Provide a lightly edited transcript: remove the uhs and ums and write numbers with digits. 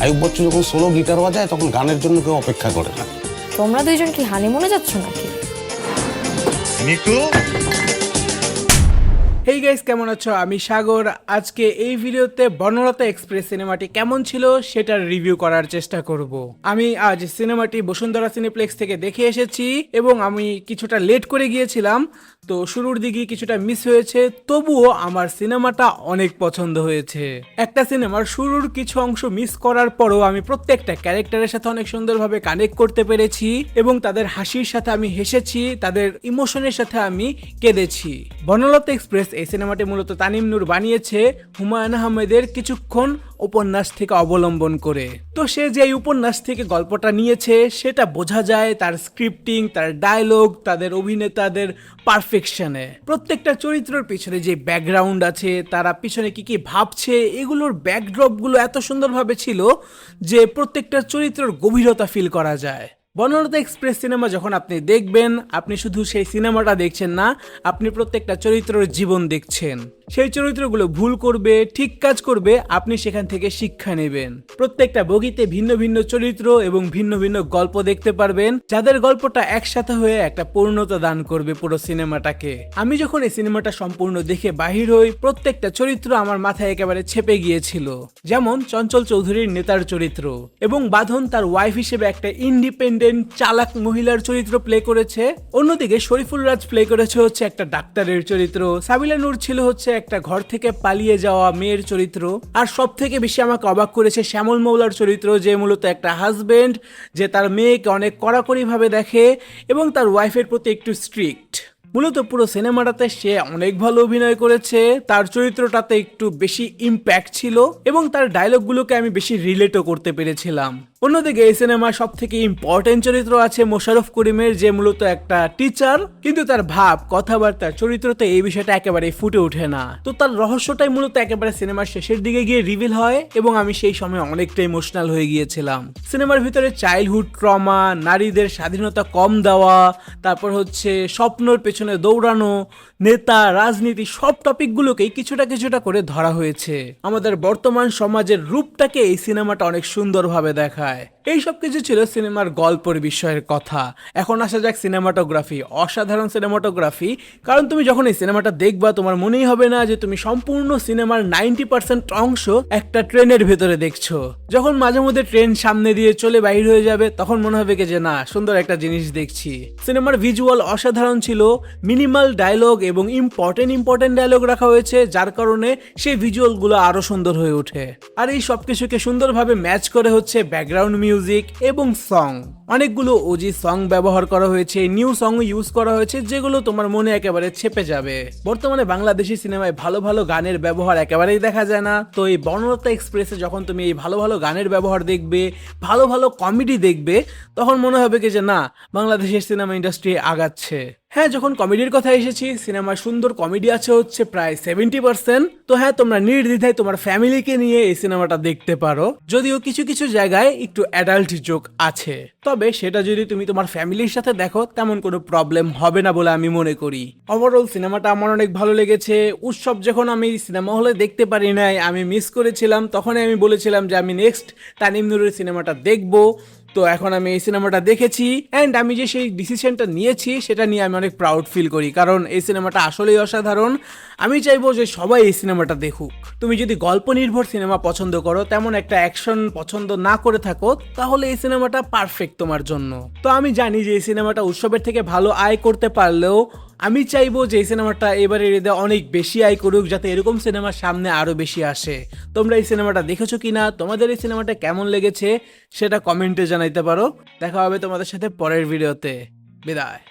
আয়ুব বচ্চন যখন solo guitar বাজায় তখন গানের জন্য কেউ অপেক্ষা করে না। তোমরা দুইজন কি হানিমুনে যাচ্ছ নাকি? নিকু, হেই গাইস, কেমন আছো? আমি সাগর। আজকে এই ভিডিওতে বনলতা এক্সপ্রেস সিনেমাটি কেমন ছিল সেটার রিভিউ করার চেষ্টা করব। আমি আজ সিনেমাটি বসুন্ধরা সিনেপ্লেক্স থেকে দেখে এসেছি এবং আমি কিছুটা লেট করে গিয়েছিলাম, তো শুরুর দিকে কিছুটা মিস হয়েছে। তবুও আমার সিনেমাটা অনেক পছন্দ হয়েছে। একটা সিনেমার শুরুর কিছু অংশ মিস করার পরও আমি প্রত্যেকটা ক্যারেক্টারের সাথে অনেক সুন্দরভাবে কানেক্ট করতে পেরেছি এবং তাদের হাসির সাথে আমি হেসেছি, তাদের ইমোশনের সাথে আমি কেঁদেছি। বনলতা এক্সপ্রেস এই সিনেমাটি মূলত তানিম নূর বানিয়েছে হুমায়ুন আহমেদের কিছুক্ষণ উপন্যাস থেকে অবলম্বন করে। তো সে যে এই উপন্যাস থেকে গল্পটা নিয়েছে সেটা বোঝা যায় তার স্ক্রিপ্টিং, তার ডায়লগ, তাদের অভিনেতাদের পারফেকশনে। প্রত্যেকটা চরিত্রের পিছনে যে ব্যাকগ্রাউন্ড আছে, তারা পিছনে কি কি ভাবছে, এগুলোর ব্যাকড্রপগুলো এত সুন্দরভাবে ছিল যে প্রত্যেকটা চরিত্রের গভীরতা ফিল করা যায়। বনলতা এক্সপ্রেস সিনেমা যখন আপনি দেখবেন, আপনি শুধু সেই সিনেমাটা দেখছেন না, আপনি প্রত্যেকটা চরিত্রের জীবন দেখছেন। সেই চরিত্রগুলো ভুল করবে, ঠিক কাজ করবে, আপনি সেখান থেকে শিক্ষা নেবেন। প্রত্যেকটা বগিতে ভিন্ন ভিন্ন চরিত্র এবং ভিন্ন ভিন্ন গল্প দেখতে পারবেন, যাদের গল্পটা একসাথে হয়ে একটা পূর্ণতা দান করবে পুরো সিনেমাটাকে। আমি যখন এই সিনেমাটা সম্পূর্ণ দেখে বাহির হই, প্রত্যেকটা চরিত্র আমার মাথায় একেবারে ছেপে গিয়েছিল। যেমন চঞ্চল চৌধুরীর নেতার চরিত্র এবং বাঁধন তার ওয়াইফ হিসেবে একটা ইন্ডিপেন্ডেন্ট চালাক মহিলার চরিত্র প্লে করেছে। অন্যদিকে শরীফুল রাজ প্লে করেছে হচ্ছে একটা ডাক্তারের চরিত্র। সাবিলা নূর ছিল হচ্ছে একটা ঘর থেকে পালিয়ে যাওয়া মেয়ের চরিত্র। আর সব থেকে বেশি আমাকে অবাক করেছে শ্যামল মৌলার চরিত্র, যে মূলত একটা হাজবেন্ড, যে তার মেয়েকে অনেক কড়াকড়ি ভাবে দেখে এবং তার ওয়াইফের প্রতি একটু স্ট্রিক্ট। মূলত পুরো সিনেমাটাতে সে অনেক ভালো অভিনয় করেছে, তার চরিত্রটাতে একটু বেশি ইম্প্যাক্ট ছিল এবং তার ডায়লগগুলোকে আমি বেশি রিলেটও করতে পেরেছিলাম। অন্যদিকে এই সিনেমার সব থেকে ইম্পর্টেন্ট চরিত্র আছে মোশাররফ করিমের, যে মূলত একটা টিচার, কিন্তু তার ভাব, কথাবার্তা, চরিত্রতে এই বিষয়টা একেবারে ফুটে ওঠে না। তো তার রহস্যটাই মূলত একেবারে সিনেমার শেষের দিকে গিয়ে রিভিল হয় এবং আমি সেই সময় অনেকটা ইমোশনাল হয়ে গিয়েছিলাম। সিনেমার ভিতরে চাইল্ডহুড ট্রমা, নারীদের স্বাধীনতা কম দেওয়া, তারপর হচ্ছে স্বপ্নর পেছনে দৌড়ানো, নেতা, রাজনীতি, সব টপিকগুলোকেই কিছুটা কিছুটা করে ধরা হয়েছে। আমাদের বর্তমান সমাজের রূপটাকে এই সিনেমাটা অনেক সুন্দরভাবে দেখায়। এই সব কিছু ছিল সিনেমার গল্পের বিষয়ের কথা। এখন আসা যাক সিনেমাটোগ্রাফি। অসাধারণ সিনেমাটোগ্রাফি, কারণ তুমি যখন এই সিনেমাটা দেখবা তোমার মনেই হবে না যে তুমি সম্পূর্ণ সিনেমার 90% অংশ একটা ট্রেনের ভেতরে দেখছো। যখন মাঝে মধ্যে ট্রেন সামনে দিয়ে চলে বাইর হয়ে যাবে তখন মনে হবে কি যে না, সুন্দর একটা জিনিস দেখছি। সিনেমার ভিজুয়াল অসাধারণ ছিল, মিনিমাল ডায়লগ এবং ইম্পর্টেন্ট ডায়লগ রাখা হয়েছে, যার কারণে সেই ভিজুয়ালগুলো আরো সুন্দর হয়ে ওঠে। আর এই সবকিছুকে সুন্দরভাবে ম্যাচ করে হচ্ছে ব্যাকগ্রাউন্ড মিউজিক এবং সং। অনেকগুলো ওজি সং ব্যবহার করা হয়েছে, নিউ সং ইউজ করা হয়েছে, যেগুলো তোমার মনে একেবারে ছেপে যাবে। বর্তমানে বাংলাদেশি সিনেমায় ভালো ভালো গানের ব্যবহার একেবারেই দেখা যায় না। তো এই বনলতা এক্সপ্রেসে যখন তুমি এই ভালো ভালো গানের ব্যবহার দেখবে, ভালো ভালো কমেডি দেখবে, তখন মনে হবে কি যে না, বাংলাদেশের সিনেমা ইন্ডাস্ট্রি আগাচ্ছে। হ্যাঁ, যখন কমেডির কথা এসেছি, সিনেমার সুন্দর কমেডি আছে হচ্ছে প্রায় 70%। তো হ্যাঁ, তোমরা নির্দ্বিধায় তোমার ফ্যামিলিকে নিয়ে এই সিনেমাটা দেখতে পারো, যদিও কিছু কিছু জায়গায় একটু অ্যাডাল্ট জোক আছে। তবে সেটা যদি তুমি তোমার ফ্যামিলির সাথে দেখো তেমন কোনো প্রবলেম হবে না বলে আমি মনে করি। ওভারঅল সিনেমাটা আমার অনেক ভালো লেগেছে। উৎসব যখন আমি সিনেমা হলে দেখতে পারি নাই, আমি মিস করেছিলাম, তখনই আমি বলেছিলাম যে আমি নেক্সট তানিম নূরের সিনেমাটা দেখবো। তো এখন আমি এই সিনেমাটা দেখেছি অ্যান্ড আমি যে সেই ডিসিশনটা নিয়েছি সেটা নিয়ে আমি অনেক প্রাউড ফিল করি, কারণ এই সিনেমাটা আসলেই অসাধারণ। আমি চাইবো যে সবাই এই সিনেমাটা দেখুক। তুমি যদি গল্প নির্ভর সিনেমা পছন্দ করো, তেমন একটা অ্যাকশন পছন্দ না করে থাকো, তাহলে এই সিনেমাটা পারফেক্ট তোমার জন্য। তো আমি জানি যে এই সিনেমাটা উৎসবের থেকে ভালো আয় করতে পারলেও আমি চাইবো যে এই সিনেমাটা এবারের ঈদে অনেক বেশি আয় করুক, যাতে এরকম সিনেমা সামনে আরো বেশি আসে। তোমরা এই সিনেমাটা দেখেছো কিনা, তোমাদের এই সিনেমাটা কেমন লেগেছে সেটা কমেন্টে জানাইতে পারো। দেখা হবে তোমাদের সাথে পরের ভিডিওতে। বিদায়।